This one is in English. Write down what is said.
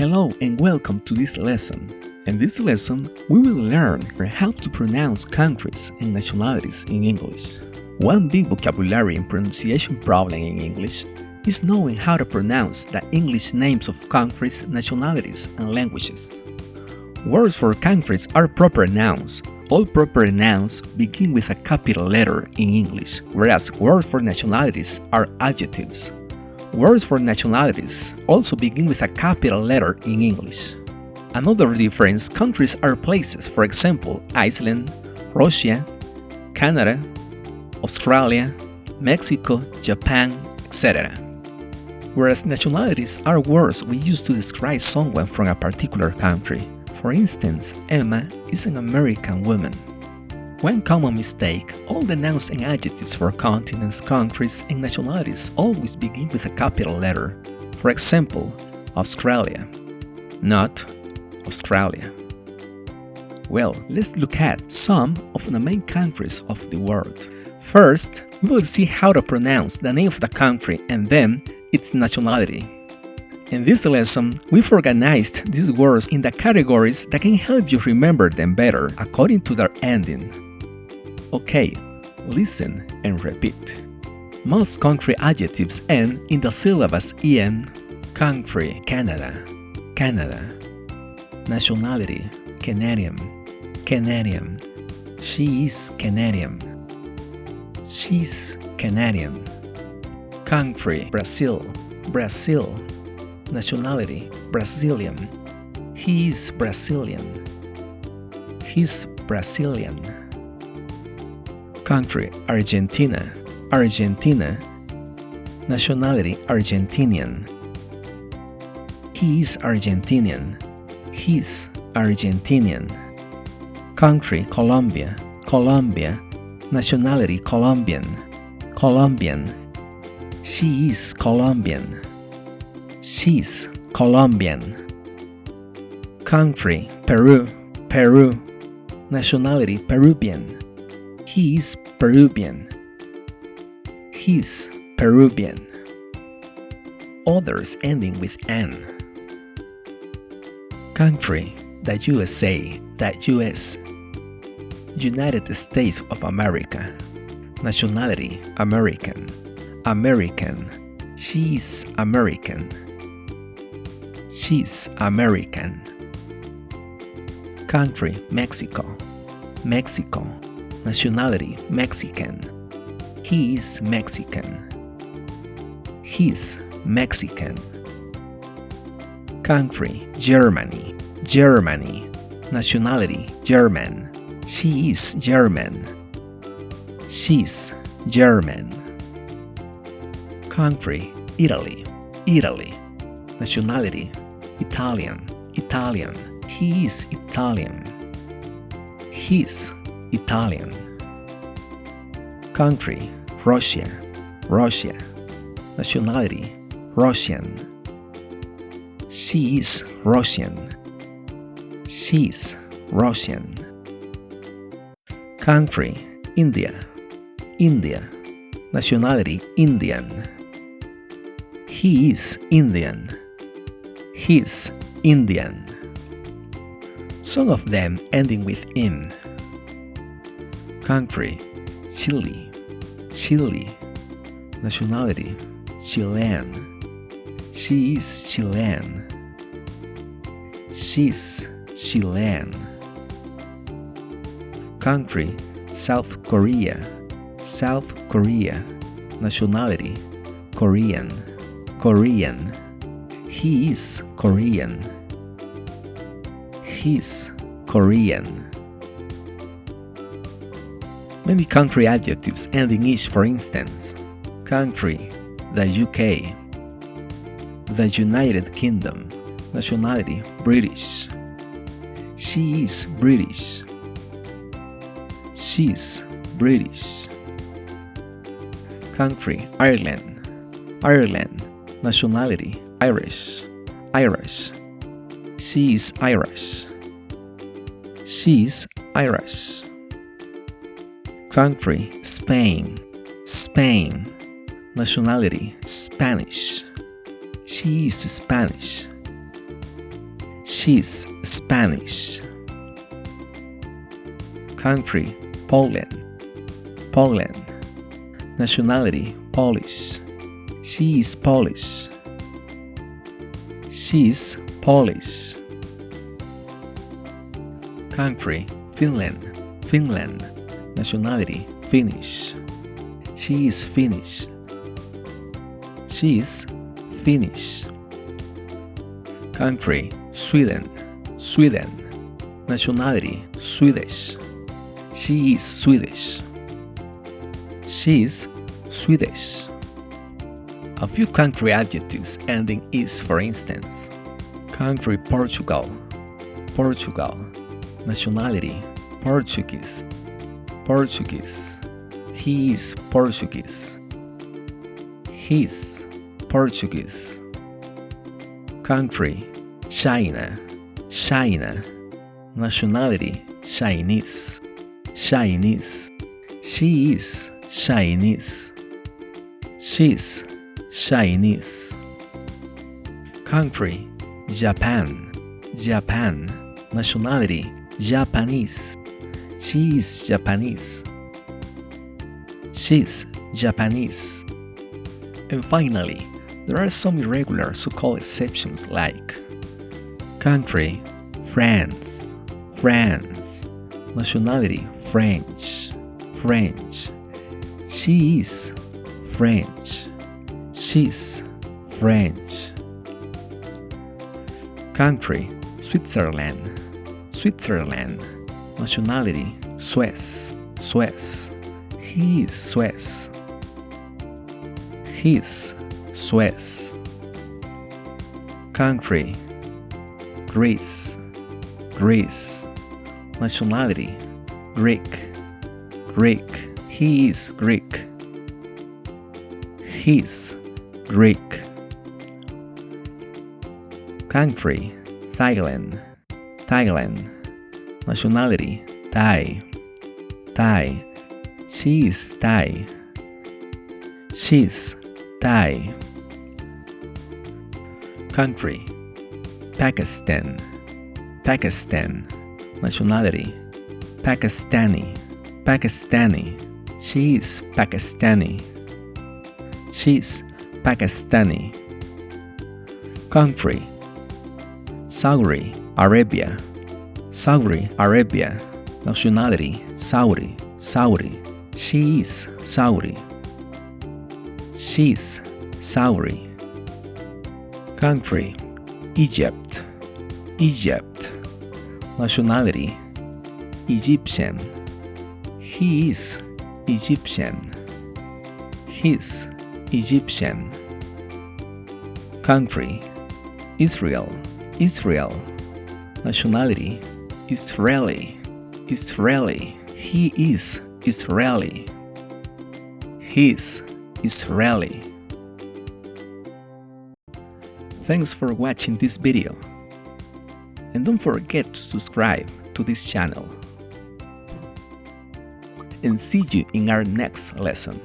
Hello and welcome to this lesson. In this lesson, we will learn how to pronounce countries and nationalities in English. One big vocabulary and pronunciation problem in English is knowing how to pronounce the English names of countries, nationalities, and languages. Words for countries are proper nouns. All proper nouns begin with a capital letter in English, whereas words for nationalities are adjectives. Words for nationalities also begin with a capital letter in English. Another difference, countries are places, for example, Iceland, Russia, Canada, Australia, Mexico, Japan, etc. Whereas nationalities are words we use to describe someone from a particular country. For instance, Emma is an American woman. One common mistake, all the nouns and adjectives for continents, countries, and nationalities always begin with a capital letter. For example, Australia, not Australia. Well, let's look at some of the main countries of the world. First, we will see how to pronounce the name of the country and then its nationality. In this lesson, we've organized these words in the categories that can help you remember them better according to their ending. Okay, listen and repeat. Most country adjectives end in the syllabus en. Country, Canada, Canada. Nationality, Canadian, Canadian. She is Canadian. She's Canadian. Country, Brazil, Brazil. Nationality, Brazilian. He is Brazilian. He's Brazilian. Country, Argentina, Argentina. Nationality, Argentinian. He is Argentinian. He's Argentinian. Country, Colombia, Colombia. Nationality, Colombian, Colombian. She is Colombian. She's Colombian. Country, Peru, Peru. Nationality, Peruvian. He is Peruvian. He's Peruvian. Others ending with N. Country, the USA, the US. United States of America. Nationality, American, American. She's American. She's American. Country, Mexico, Mexico. Nationality, Mexican. He is Mexican. He's Mexican. Country, Germany, Germany. Nationality, German. She is German. She's German. Country, Italy, Italy. Nationality, Italian, Italian. He is Italian. He's Italian. Country, Russia, Russia. Nationality, Russian. She is Russian. She's Russian. Country, India, India. Nationality, Indian. He is Indian. He's Indian. Some of them ending with in. Country, Chile, Chile. Nationality, Chilean. She is Chilean. She's Chilean. Country, South Korea, South Korea. Nationality, Korean, Korean. He is Korean. He's Korean. Many country adjectives ending ish, for instance. Country, the UK. The United Kingdom. Nationality, British. She is British. She's British. Country, Ireland, Ireland. Nationality, Irish, Irish. She is Irish. She's Irish. Country, Spain, Spain. Nationality, Spanish. She is Spanish. She's Spanish. Country, Poland. Poland. Nationality, Polish. She is Polish. She's Polish. Country, Finland. Finland. Nationality, Finnish. She is Finnish. She's Finnish. Country, Sweden. Sweden. Nationality, Swedish. She is Swedish. She's Swedish. A few country adjectives ending "is", for instance. Country, Portugal. Portugal. Nationality, Portuguese. Portuguese. He is Portuguese. He's Portuguese. Country, China. China. Nationality, Chinese. Chinese. She is Chinese. She's Chinese. Country, Japan. Japan. Nationality, Japanese. She is Japanese. She's Japanese. And finally, there are some irregular so-called exceptions like country, France. France. Nationality, French. French. She is French. She's French. Country, Switzerland. Switzerland. Nationality, Swiss. Swiss. He is Swiss. He's Swiss. Country, Greece. Greece. Nationality, Greek. Greek. He is Greek. He's Greek. Country, Thailand. Thailand. Nationality, Thai. Thai. She is Thai. She's Thai. Country, Pakistan. Pakistan. Nationality, Pakistani. Pakistani. She is Pakistani. She's Pakistani. Country, Saudi Arabia. Saudi Arabia. Nationality, Saudi. Saudi. She is Saudi. She's Saudi. Country, Egypt. Egypt. Nationality, Egyptian. He is Egyptian. He's Egyptian. Country, Israel. Israel. Nationality, Israeli. Israeli. He is Israeli. He's Israeli. Thanks for watching this video. And don't forget to subscribe to this channel. And see you in our next lesson.